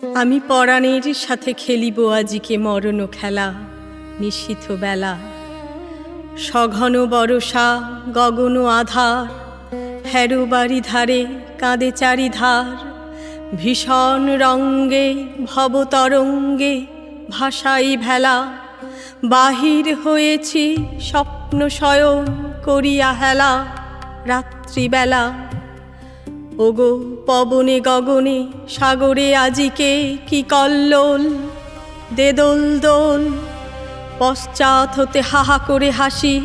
আমি পরাণের সাথে খেলিব আজিকে মরণ খেলা। নিশীথ বেলা, সঘন বরষা, গগন আধার, হেরো বাড়ি ধারে কাঁদে চারিধার। ভীষণ রঙ্গে ভবতরঙ্গে ভাসাই ভেলা। বাহির হয়েছি স্বপ্ন শয়ন করিয়া হেলা। রাত্রিবেলা, ওগো পবনে গগনে সাগরে আজিকে কি কল্লোল। দে দোল দোল, পশ্চাৎ হতে হাহা করে হাসি,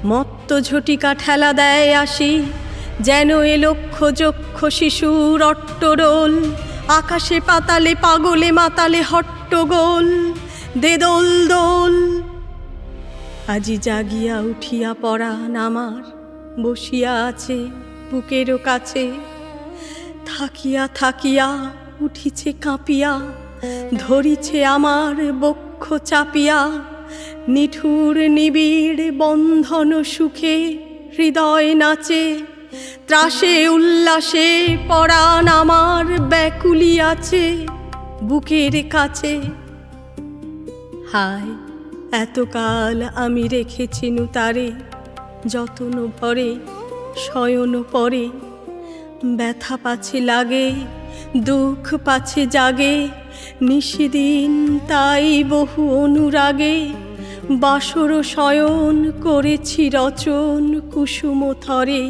মত্ত ঝটিকা ঠেলা দেয় আসি। যেন এ লক্ষ যক্ষ শিশুর অট্টরোল, আকাশে পাতালে পাগলে মাতালে হট্টগোল। দে দোল দোল, আজি জাগিয়া উঠিয়া পরাণ আমার বসিয়া আছে বুকেরও কাছে। থাকিয়া থাকিয়া উঠিছে কাঁপিয়া, ধরিছে আমার বক্ষ চাপিয়া। নিঠুর নিবিড় বন্ধন সুখে হৃদয় নাচে, ত্রাসে উল্লাসে পরাণ আমার ব্যাকুলি আছে বুকের কাছে। হায় এতকাল আমি রেখেছিনু তারে, যতন ভরে শয়ন পরে। ব্যথা পাছে লাগে, দুঃখ পাছে জাগে, নিশিদিন তাই বহু অনুরাগে। বাসর শয়ন করেছি রচন কুসুম থরে,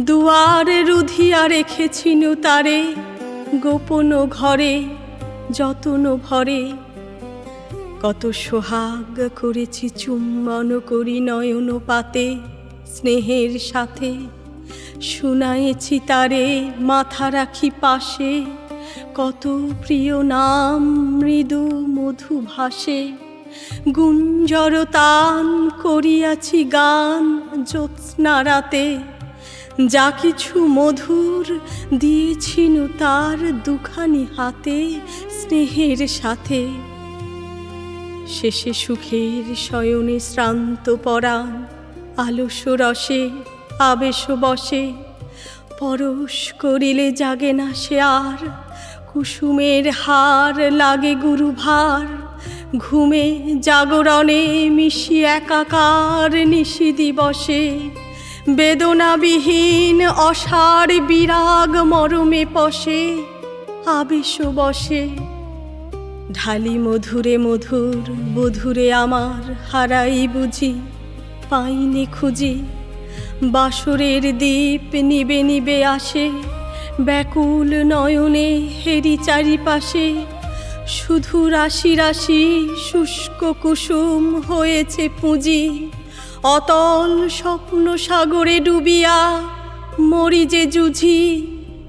দুয়ার রুধিয়া রেখেছিনু তারে, গোপন ঘরে যতন ভরে। কত সোহাগ করেছি চুম্বন করি নয়ন পাতে স্নেহের সাথে। শুনায়েছি তারে মাথা রাখি পাশে, কত প্রিয় নাম মৃদু মধু ভাসে। গুঞ্জর তান করিয়াছি গান জ্যোৎস্না রাতে, যা কিছু মধুর দিয়েছিনু তার দুখানি হাতে স্নেহের সাথে। শেষে সুখের শয়নে শ্রান্ত পরাণ আলস রসে আবেশ বসে। পরশ করিলে জাগে না সে আর, কুসুমের হার লাগে গুরুভার। ঘুমে জাগরণে মিশি একাকার নিশি দিবসে, বেদনাবিহীন অসার বিরাগ মরমে পশে আবেশ বসে। ঢালি মধুরে মধুর বধুরে আমার হারাই বুঝি পাইনে খুঁজি। বাসরের দীপ নিবে নিবে আসে, ব্যাকুল নয়নে হেরি চারিপাশে। শুধু রাশি রাশি শুষ্ক কুসুম হয়েছে পুঁজি, অতল স্বপ্ন সাগরে ডুবিয়া মরি যে জুঝি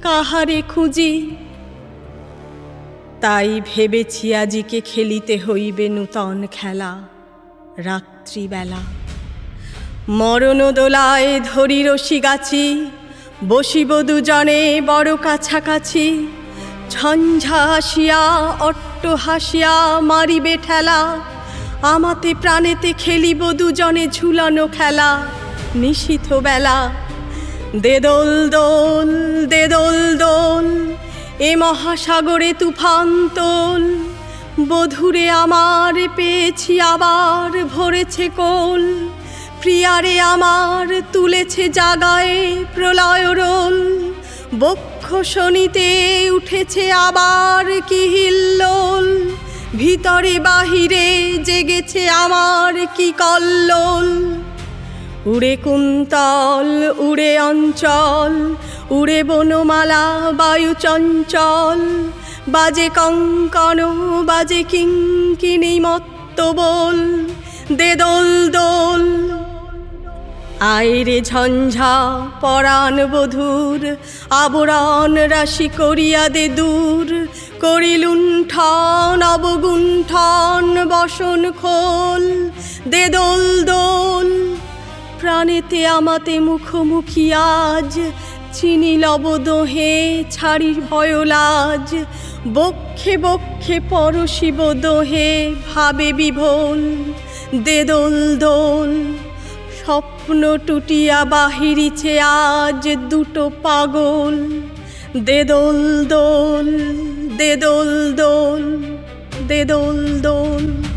কাহারে খুঁজি। তাই ভেবেছি আজিকে খেলিতে হইবে নূতন খেলা। রাত্রিবেলা, মরণ দোলায় ধরি রশি গাছি, বসিব দুজনে বড় কাছাকাছি। ঝঞ্ঝা হাসিয়া অট্ট হাসিয়া মারিবে ঠেলা, আমাতে প্রাণেতে খেলিব দুজনে ঝুলানো খেলা। নিশীথ বেলা, দে দোল দোল, দে দোল দোল, এ মহাসাগরে তুফান তোল। বধুরে আমার পেয়েছি আবার ভরেছে কোল, প্রিয়ারে আমার তুলেছে জাগায় প্রলয় রোল। বক্ষ শনিতে উঠেছে আবার কি হিল্লোল, ভিতরে বাহিরে জেগেছে আমার কি কল্লোল। উড়ে কুন্তল উড়ে অঞ্চল, উড়ে বনমালা বায়ু চঞ্চল। বাজে কঙ্কণ বাজে কিঙ্কিণী মত্ত বল, দে দোল দোল। আয়রে ঝঞ্ঝা পরাণ বধূর, আবরণ রাশি করিয়া দে দূর। করি লুণ্ঠন অবগুণ্ঠন বসন খোল, দে দোল দোল। প্রাণেতে আমাতে মুখোমুখি আজ, চিনি লব দোহে ছাড়ি ভয় লাজ। বক্ষে বক্ষে পরশিব দোহে ভাবে বিভোল, দে দোল দোল। স্বপ্ন টুটিয়া বাহিরিছে আজ দুটো পাগল, দে দোল দোল, দে দোল দোল, দে দোল দোল।